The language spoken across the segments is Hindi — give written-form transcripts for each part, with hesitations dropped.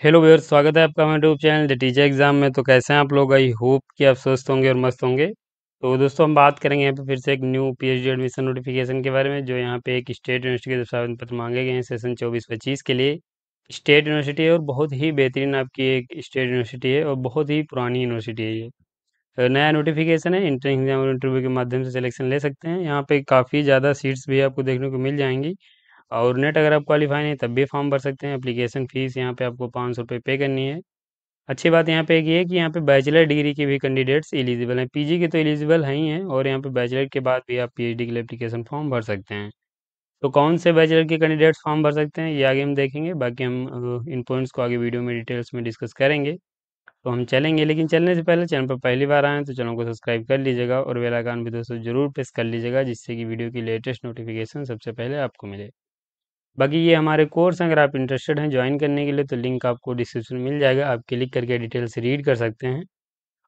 हेलो व्यूअर्स, स्वागत है आपका हमारे YouTube channel the teacher exam में। तो कैसे हैं आप लोग? आई होप कि आप स्वस्थ होंगे और मस्त होंगे। तो दोस्तों, हम बात करेंगे यहाँ पे फिर से एक न्यू पीएचडी एडमिशन नोटिफिकेशन के बारे में, जो यहाँ पे एक स्टेट यूनिवर्सिटी के द्वारा आवेदन पत्र मांगे गए हैं सेशन 24-25 के लिए। स्टेट यूनिवर्सिटी है और बहुत ही बेहतरीन आपकी एक स्टेट यूनिवर्सिटी है और बहुत ही पुरानी यूनिवर्सिटी है ये। नया नोटिफिकेशन है, इंटर एग्जाम और इंटरव्यू के माध्यम से सिलेक्शन ले सकते हैं। यहाँ पे काफ़ी ज़्यादा सीट्स भी आपको देखने को मिल जाएंगी। और नेट अगर आप क्वालिफाई नहीं तब भी फॉर्म भर सकते हैं। एप्लीकेशन फ़ीस यहाँ पे आपको 500 रुपये पे करनी है। अच्छी बात यहाँ पे एक ये है कि यहाँ पे बैचलर डिग्री के भी कैंडिडेट्स एलिजिबल हैं। पीजी के तो एलिजिबल हैं ही हैं, और यहाँ पे बैचलर के बाद भी आप पीएचडी के लिए एप्लीकेशन फॉर्म भर सकते हैं। तो कौन से बैचलर के कैंडिडेट्स फॉर्म भर सकते हैं ये आगे हम देखेंगे। बाकी हम इन पॉइंट्स को आगे वीडियो में डिटेल्स में डिस्कस करेंगे। तो हम चलेंगे, लेकिन चलने से पहले चैनल पर पहली बार आए हैं तो चैनल को सब्सक्राइब कर लीजिएगा और बेल आइकन भी दोस्तों जरूर प्रेस कर लीजिएगा, जिससे कि वीडियो की लेटेस्ट नोटिफिकेशन सबसे पहले आपको मिले। बाकी ये हमारे कोर्स हैं, अगर आप इंटरेस्टेड हैं ज्वाइन करने के लिए तो लिंक आपको डिस्क्रिप्शन में मिल जाएगा। आप क्लिक करके डिटेल से रीड कर सकते हैं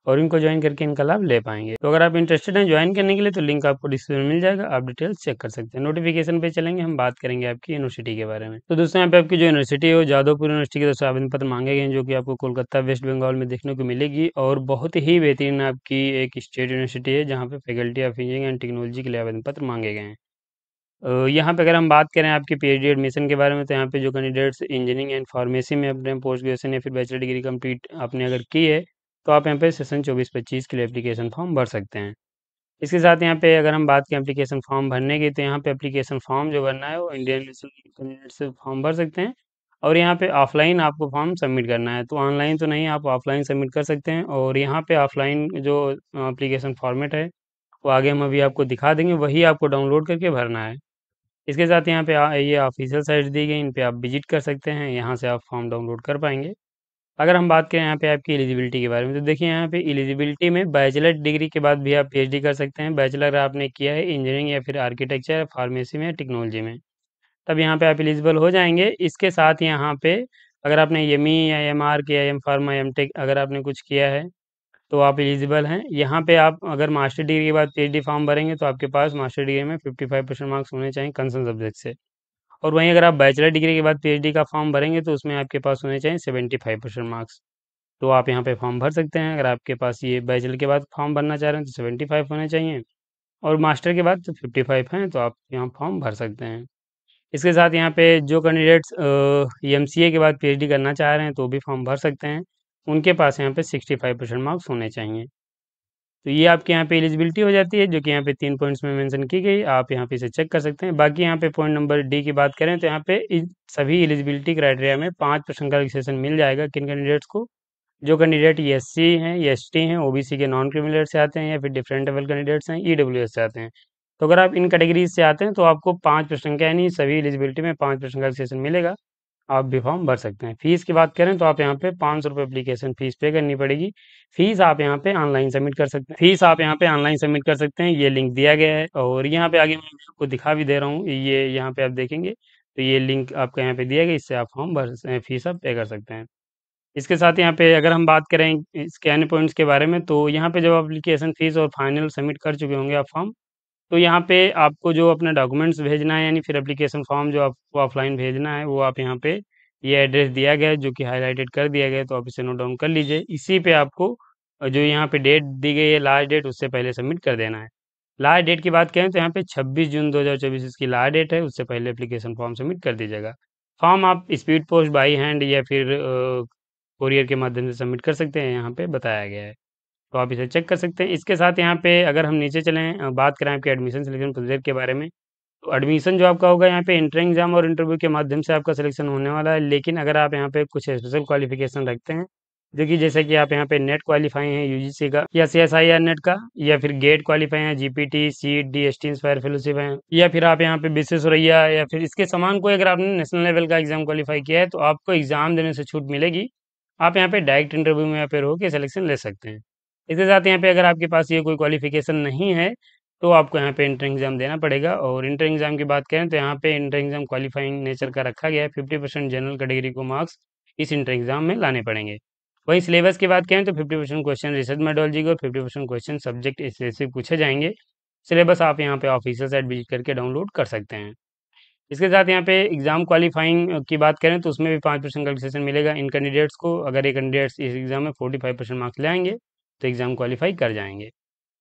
और इनको ज्वाइन करके इनका लाभ ले पाएंगे। तो अगर आप इंटरेस्टेड हैं ज्वाइन करने के लिए तो लिंक आपको डिस्क्रिप्शन में मिल जाएगा, आप डिटेल्स चेक कर सकते हैं। नोटिफिकेशन पे चलेंगे, हम बात करेंगे आपकी यूनिवर्सिटी के बारे में। तो दोस्तों, यहाँ पे आपकी जो यूनिवर्सिटी है वो जादवपुर यूनिवर्सिटी की तरफ से आवेदन पत्र मांगे गए हैं, जो कि आपको कोलकाता वेस्ट बंगाल में देखने को मिलेगी। और बहुत ही बेहतरीन आपकी एक स्टेट यूनिवर्सिटी है, जहाँ पे faculty of engineering and technology के लिए आवेदन पत्र मांगे गए हैं। यहाँ पे अगर हम बात करें आपकी पीएचडी एडमिशन के बारे में, तो यहाँ पे जो कैंडिडेट्स इंजीनियरिंग एंड फार्मेसी में अपने पोस्ट ग्रेजुएशन या फिर बैचलर डिग्री कंप्लीट आपने अगर की है, तो आप यहाँ पे सेशन 24-25 के लिए एप्लीकेशन फॉर्म भर सकते हैं। इसके साथ यहाँ पे अगर हम बात करें एप्लीकेशन फॉर्म भरने की, तो यहाँ पे एप्लीकेशन फॉर्म जो भरना है वो इंडियन नेशनल कैंडिडेट से फॉर्म भर सकते हैं। और यहाँ पे ऑफलाइन आपको फॉर्म सबमिट करना है, तो ऑनलाइन तो नहीं, आप ऑफलाइन सबमिट कर सकते हैं। और यहाँ पे ऑफलाइन जो एप्लीकेशन फॉर्मेट है वो आगे हम अभी आपको दिखा देंगे, वही आपको डाउनलोड करके भरना है। इसके साथ यहाँ पे ये ऑफिशियल साइट्स दी गई, इन पे आप विजिट कर सकते हैं, यहाँ से आप फॉर्म डाउनलोड कर पाएंगे। अगर हम बात करें यहाँ पे आपकी एलिजिबिलिटी के बारे में, तो देखिए यहाँ पे एलिजिबिलिटी में बैचलर डिग्री के बाद भी आप पीएचडी कर सकते हैं। बैचलर आपने किया है इंजीनियरिंग या फिर आर्किटेक्चर, फार्मेसी में, टेक्नोलॉजी में, तब यहाँ पे आप एलिजिबल हो जाएंगे। इसके साथ यहाँ पे अगर आपने एमई या एमआर किया, एम फार्मा, एम टेक अगर आपने कुछ किया है तो आप एलिजिबल हैं। यहाँ पे आप अगर मास्टर डिग्री के बाद पीएचडी फॉर्म भरेंगे तो आपके पास मास्टर डिग्री में 55% मार्क्स होने चाहिए कंसर्न सब्जेक्ट से। और वहीं अगर आप बैचलर डिग्री के बाद पीएचडी का फॉर्म भरेंगे तो उसमें आपके पास होने चाहिए 75% मार्क्स। तो आप यहाँ पे फॉर्म भर सकते हैं। अगर आपके पास ये बैचलर के बाद फॉर्म भरना चाह रहे हैं तो 75 होने चाहिए, और मास्टर के बाद तो 55 हैं, तो आप यहाँ फॉर्म भर सकते हैं। इसके साथ यहाँ पे जो कैंडिडेट्स एमसीए के बाद पीएचडी करना चाह रहे हैं तो भी फॉर्म भर सकते हैं। उनके पास यहाँ पे 65% मार्क्स होने चाहिए। तो ये आपके यहाँ पे एलिजिबिलिटी हो जाती है, जो कि यहाँ पे 3 पॉइंट्स में मेंशन की गई। आप यहाँ पे इसे चेक कर सकते हैं। बाकी यहाँ पे पॉइंट नंबर डी की बात करें तो यहाँ पे सभी एलिजिबिलिटी क्राइटेरिया में 5% का रिलैक्सेशन मिल जाएगा किन कैंडिडेट्स को। जो कैंडिडेट एससी हैं, एसटी हैं, ओबीसी के नॉन क्रिमिनल से आते हैं, या फिर डिफरेंट लेवल कैंडिडेट्स हैं, ईडब्ल्यूएस से आते हैं। तो अगर आप इन कैटेगरीज से आते हैं तो आपको 5% का, यानी सभी एलिजिबिलिटी में 5% का रिलैक्सेशन मिलेगा। आप भी फॉर्म भर सकते हैं। फीस की बात करें तो आप यहाँ पे 500 रुपये एप्लीकेशन फीस पे करनी पड़ेगी। फीस आप यहाँ पे ऑनलाइन सबमिट कर सकते हैं। ये लिंक दिया गया है, और यहाँ पे आगे मैं आपको दिखा भी दे रहा हूँ। ये यहाँ पे आप देखेंगे तो ये लिंक आपको यहाँ पे दिया गया, इससे आप फॉर्म भर फीस आप पे कर सकते हैं। इसके साथ यहाँ पे अगर हम बात करें इसके अन्य पॉइंट्स के बारे में, तो यहाँ पे जब एप्लीकेशन फीस और फाइनल सबमिट कर चुके होंगे आप फॉर्म, तो यहाँ पे आपको जो अपना डॉक्यूमेंट्स भेजना है, यानी फिर एप्लीकेशन फॉर्म जो आपको ऑफलाइन भेजना है, वो आप यहाँ पे ये एड्रेस दिया गया है जो कि हाईलाइटेड कर दिया गया है, तो आप इसे नोट डाउन कर लीजिए। इसी पे आपको जो यहाँ पे डेट दी गई है लास्ट डेट, उससे पहले सबमिट कर देना है। लास्ट डेट की बात करें तो यहाँ पे 26 जून 2024 इसकी लास्ट डेट है, उससे पहले एप्लीकेशन फॉर्म सबमिट कर दीजिएगा। फॉर्म आप स्पीड पोस्ट, बाई हैंड या फिर कोरियर के माध्यम से सबमिट कर सकते हैं, यहाँ पे बताया गया है। तो आप इसे चेक कर सकते हैं। इसके साथ यहाँ पे अगर हम नीचे चलें, बात करें आपके एडमिशन सिलेक्शन प्रोसीजर के बारे में, तो एडमिशन जो आपका होगा यहाँ पे इंटर एग्जाम और इंटरव्यू के माध्यम से आपका सिलेक्शन होने वाला है। लेकिन अगर आप यहाँ पे कुछ स्पेशल क्वालिफिकेशन रखते हैं, जो कि जैसे कि आप यहाँ पे नेट क्वालिफाई हैं यूजीसी का, या सीएसआईआर नेट का, या फिर गेट क्वालिफाई हैं, GPT, seat, DST inspire fellowship हैं, या फिर आप यहाँ पे विश्वेश्वरैया या फिर इसके समान कोई अगर आपने नेशनल लेवल का एग्जाम क्वालिफाई किया है, तो आपको एग्जाम देने से छूट मिलेगी। आप यहाँ पे डायरेक्ट इंटरव्यू में अपेयर होकर सिलेक्शन ले सकते हैं। इसके साथ यहाँ पे अगर आपके पास ये कोई क्वालिफिकेशन नहीं है, तो आपको यहाँ पे इंटर एग्जाम देना पड़ेगा। और इंटर एग्जाम की बात करें तो यहाँ पे इंटर एग्जाम क्वालिफाइंग नेचर का रखा गया है। 50% जनरल कैटेगरी को मार्क्स इस इंटर एग्जाम में लाने पड़ेंगे। वहीं सिलेबस की बात करें तो 50% क्वेश्चन रिसर्च मेथोडोलॉजी को, 50% क्वेश्चन सब्जेक्ट स्पेसिफिक पूछे जाएंगे। सिलेबस आप यहाँ पे ऑफिशियल साइट विजिट करके डाउनलोड कर सकते हैं। इसके साथ यहाँ पे एग्ज़ाम क्वालिफाइंग की बात करें तो उसमें भी 5% का रिलैक्सेशन मिलेगा इन कैंडिडेट्स को। अगर ये कैंडिडेट्स इस एग्ज़ाम में 45% मार्क्स ले आएँगे, तो एग्ज़ाम क्वालिफाई कर जाएँगे।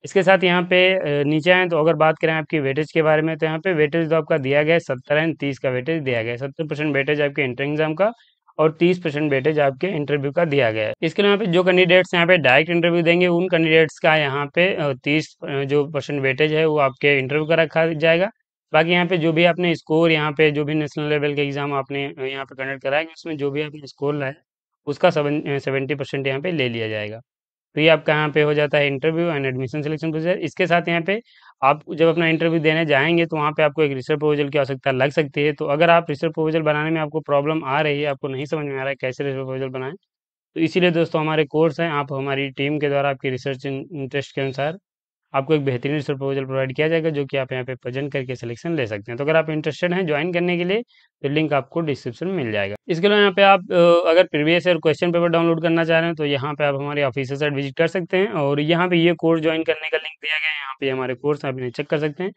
इसके साथ यहाँ पे नीचे आएँ तो अगर बात करें आपकी वेटेज के बारे में, तो यहाँ पे वेटेज जो आपका दिया गया है 70 एंड 30 का वेटेज दिया गया है। 70% वेटेज आपके एंट्रेंस एग्ज़ाम का और 30% वेटेज आपके इंटरव्यू का दिया गया है। इसके अलावा यहाँ पे जो कैंडिडेट्स यहाँ पे डायरेक्ट इंटरव्यू देंगे, उन कैंडिडेट्स का यहाँ पे 30 जो परसेंट वेटेज है वो आपके इंटरव्यू का रखा जाएगा। बाकी यहाँ पे जो भी आपने स्कोर यहाँ पे जो भी नेशनल लेवल के एग्ज़ाम आपने यहाँ पे कंडक्ट कराएँगे, उसमें जो भी आपने स्कोर लाया, उसका 70% यहाँ पे ले लिया जाएगा। तो ये आपका यहाँ पे हो जाता है interview and admission selection procedure. इसके साथ यहाँ पे आप जब अपना इंटरव्यू देने जाएँगे, तो वहाँ पे आपको एक रिसर्च प्रपोज़ल की आवश्यकता लग सकती है। तो अगर आप रिसर्च प्रपोज़ल बनाने में आपको प्रॉब्लम आ रही है, आपको नहीं समझ में आ रहा है कैसे रिसर्च प्रपोज़ल बनाएँ, तो इसीलिए दोस्तों हमारे कोर्स हैं, आप हमारी टीम के द्वारा आपकी रिसर्च इंटरेस्ट के अनुसार आपको एक बेहतरीन रिसर्च प्रपोजल प्रोवाइड किया जाएगा, जो कि आप यहाँ पे प्रेजेंट करके सिलेक्शन ले सकते हैं। तो अगर आप इंटरेस्टेड हैं ज्वाइन करने के लिए, तो लिंक आपको डिस्क्रिप्शन में मिल जाएगा। इसके अलावा यहाँ पे आप अगर previous year question paper download करना चाह रहे हैं, तो यहाँ पे आप हमारे ऑफिशियल साइट विजिट कर सकते हैं और यहाँ पे ये कोर्स ज्वाइन करने का लिंक दिया गया है। यहाँ पे हमारे कोर्स आप इन्हें चेक कर सकते हैं।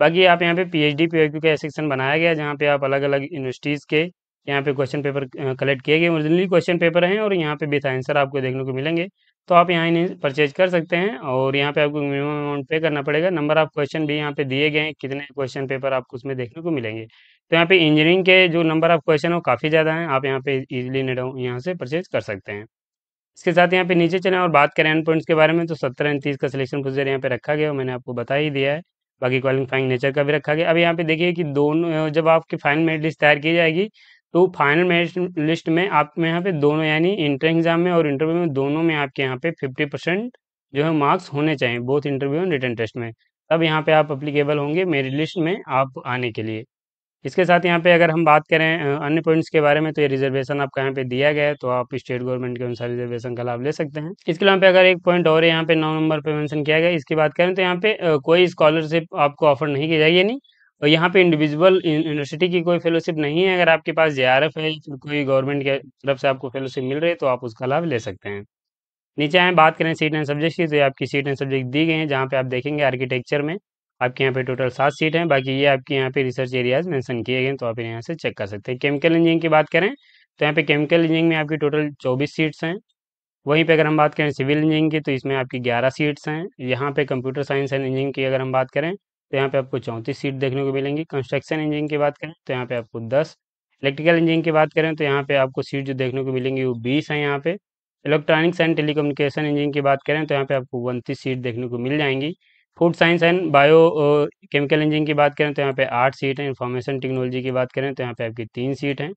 बाकी आप यहाँ पे पीएचडी पीओक्यू का सेक्शन बनाया गया है, जहाँ पे आप अलग-अलग यूनिवर्सिटीज़ के यहाँ पे क्वेश्चन पेपर कलेक्ट किए गए ओरिजिनली क्वेश्चन पेपर हैं और यहाँ पे विथ आंसर आपको देखने को मिलेंगे। तो आप यहाँ इन्हें परचेज कर सकते हैं और यहाँ पे आपको मिनिमम अमाउंट पे करना पड़ेगा। नंबर ऑफ क्वेश्चन भी यहाँ पे दिए गए हैं, कितने क्वेश्चन पेपर आपको उसमें देखने को मिलेंगे। तो यहाँ पे इंजीनियरिंग के जो नंबर ऑफ क्वेश्चन है वो काफ़ी ज़्यादा हैं, आप यहाँ पे इजीली यहाँ से परचेज कर सकते हैं। इसके साथ यहाँ पे नीचे चलें और बात करें एंड पॉइंट्स के बारे में, तो 70 एंड 30 का सिलेक्शन प्रोसीजर यहाँ पे रखा गया है, मैंने आपको बता ही दिया है। बाकी क्वालिफाइंग नेचर का भी रखा गया। अब यहाँ पे देखिए कि दोनों जब आपकी फाइनल मेरिट लिस्ट तैयार की जाएगी, तो फाइनल मेरिट लिस्ट में आप में यहाँ पे दोनों यानी इंटर एग्जाम में और इंटरव्यू में दोनों में आपके यहाँ पे 50% जो है मार्क्स होने चाहिए, बोथ इंटरव्यू और रिटन टेस्ट में। तब यहाँ पे आप अप्लीकेबल होंगे मेरिट लिस्ट में आप आने के लिए। इसके साथ यहाँ पे अगर हम बात करें अन्य पॉइंट्स के बारे में, तो ये रिजर्वेशन आपका यहाँ पे दिया गया है, तो आप स्टेट गवर्नमेंट के अनुसार रिजर्वेशन का लाभ ले सकते हैं। इसके अलावा पे अगर एक पॉइंट और यहाँ पे 9 नंबर पे मेंशन किया गया है, इसकी बात करें तो यहाँ पे कोई स्कॉलरशिप आपको ऑफर नहीं की जाएगी नहीं, और यहाँ पे इंडिविजुअल यूनिवर्सिटी की कोई फेलोशिप नहीं है। अगर आपके पास जेआरएफ है या फिर कोई गवर्नमेंट की तरफ से आपको फेलोशिप मिल रही है, तो आप उसका लाभ ले सकते हैं। नीचे आए बात करें सीट एंड सब्जेक्ट की, तो ये आपकी सीट एंड सब्जेक्ट दी गई हैं, जहाँ पे आप देखेंगे आर्किटेक्चर में आपके यहाँ पे टोटल 7 सीट हैं। बाकी ये आपके यहाँ पे रिसर्च एरियाज मेंशन किए गए हैं, तो आप यहाँ से चेक कर सकते हैं। केमिकल इंजीनियरिंग की बात करें तो यहाँ पे केमिकल इंजीनियरिंग में आपकी टोटल 24 सीट्स हैं। वहीं पे अगर हम बात करें सिविल इंजीनियरिंग की, तो इसमें आपकी 11 सीट्स हैं। यहाँ पे कंप्यूटर साइंस एंड इंजीनियरिंग की अगर हम बात करें, तो यहाँ पे आपको 34 सीट देखने को मिलेंगी। कंस्ट्रक्शन इंजीनियरिंग की बात करें तो यहाँ पे आपको 10। इलेक्ट्रिकल इंजीनियरिंग की बात करें तो यहाँ पे आपको सीट जो देखने को मिलेंगी वो 20 हैं यहाँ पे। इलेक्ट्रॉनिक्स एंड टेलीकम्युनिकेशन इंजीनियरिंग की बात करें तो यहाँ पे आपको 29 सीट देखने को मिल जाएंगी। Food science and bio chemical engineering की बात करें तो यहाँ पे 8 सीट हैं। इंफॉर्मेशन टेक्नोलॉजी की बात करें तो यहाँ पे आपकी 3 सीट हैं।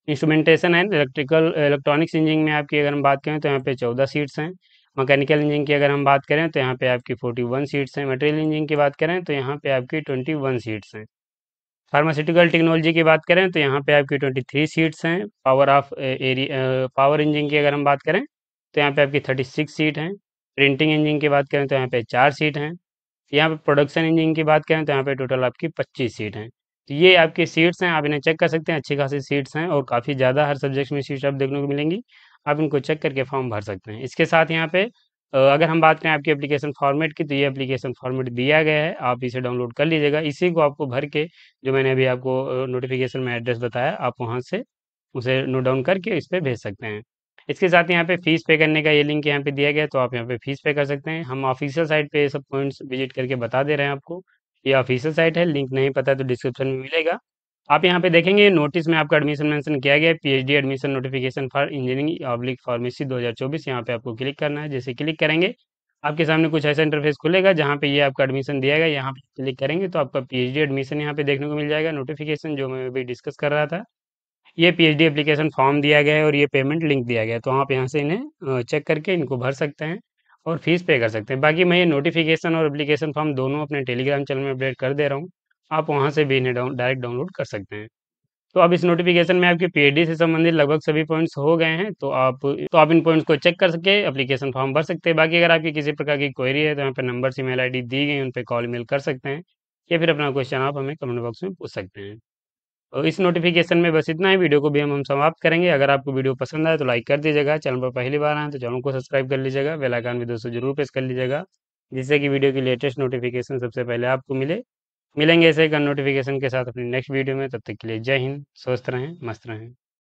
इंस्ट्रूमेंटेशन एंड इलेक्ट्रॉनिक्स इंजीनियरिंग में आपकी अगर हम बात करें तो यहाँ पे 14 सीट्स हैं। मैकेनिकल इंजीनियरिंग की अगर हम बात करें तो यहाँ पे आपकी 41 सीट्स हैं। मटेरियल इंजीनियरिंग की बात करें तो यहाँ पे आपकी 21 सीट्स हैं। फार्मास्यूटिकल टेक्नोलॉजी की बात करें तो यहाँ पे आपकी 23 सीट्स हैं। पावर इंजीनियरिंग की अगर हम बात करें तो यहाँ पे आपकी 36 सीट हैं। प्रिंटिंग इंजीनियरिंग की बात करें तो यहाँ पे 4 सीट हैं। यहाँ पे प्रोडक्शन इंजीनियरिंग की बात करें तो यहाँ पे टोटल आपकी 25 सीट हैं। तो ये आपकी सीट्स हैं, आप इन्हें चेक कर सकते हैं। अच्छी खासी सीट्स हैं और काफ़ी ज़्यादा हर सब्जेक्ट में सीट्स आप देखने को मिलेंगी। आप इनको चेक करके फॉर्म भर सकते हैं। इसके साथ यहाँ पे अगर हम बात करें आपकी एप्लीकेशन फॉर्मेट की, तो ये एप्लीकेशन फॉर्मेट दिया गया है, आप इसे डाउनलोड कर लीजिएगा। इसी को आपको भर के जो मैंने अभी आपको नोटिफिकेशन में एड्रेस बताया, आप वहाँ से उसे नोट डाउन करके इस पे भेज सकते हैं। इसके साथ यहाँ पे फीस पे करने का ये लिंक यहाँ पे दिया गया है, तो आप यहाँ पे फीस पे कर सकते हैं। हम ऑफिशियल साइट पे ये सब पॉइंट्स विजिट करके बता दे रहे हैं आपको। ये ऑफिशियल साइट है, लिंक नहीं पता तो डिस्क्रिप्शन में मिलेगा। आप यहाँ पे देखेंगे नोटिस में आपका एडमिशन मेंशन किया गया है, PhD admission notification for engineering oblique pharmacy 2024। यहाँ पे आपको क्लिक करना है। जैसे क्लिक करेंगे आपके सामने कुछ ऐसा इंटरफेस खुलेगा, जहाँ पे ये आपका एडमिशन दिया गया है। यहाँ पे क्लिक करेंगे तो आपका पीएचडी एडमिशन यहाँ पे देखने को मिल जाएगा, नोटिफिकेशन जो मैं अभी डिस्कस कर रहा था। ये पीएचडी एप्लीकेशन फॉर्म दिया गया है और ये पेमेंट लिंक दिया गया है, तो आप यहाँ से इन्हें चेक करके इनको भर सकते हैं और फीस पे कर सकते हैं। बाकी मैं ये नोटिफिकेशन और एप्लीकेशन फॉर्म दोनों अपने टेलीग्राम चैनल में अपडेट कर दे रहा हूँ, आप वहाँ से भी इन्हें डायरेक्ट डाउनलोड कर सकते हैं। तो अब इस नोटिफिकेशन में आपके पीएचडी से संबंधित लगभग सभी पॉइंट्स हो गए हैं, तो आप इन पॉइंट्स को चेक कर सके एप्लीकेशन फॉर्म भर सकते हैं। बाकी अगर आपकी किसी प्रकार की क्वेरी है तो यहाँ पे नंबर ईमेल आईडी दी गई, उन पे कॉल मेल कर सकते हैं या फिर अपना क्वेश्चन आप हमें कमेंट बॉक्स में पूछ सकते हैं। तो इस नोटिफिकेशन में बस इतना ही, वीडियो को भी हम समाप्त करेंगे। अगर आपको वीडियो पसंद आए तो लाइक कर दीजिएगा, चैनल पर पहली बार आए तो चैनल को सब्सक्राइब कर लीजिएगा, बेल आइकन भी दोस्तों जरूर प्रेस कर लीजिएगा, जिससे कि वीडियो की लेटेस्ट नोटिफिकेशन सबसे पहले आपको मिले। मिलेंगे ऐसे एक नोटिफिकेशन के साथ अपनी नेक्स्ट वीडियो में। तब तक के लिए जय हिंद, स्वस्थ रहें, मस्त रहें।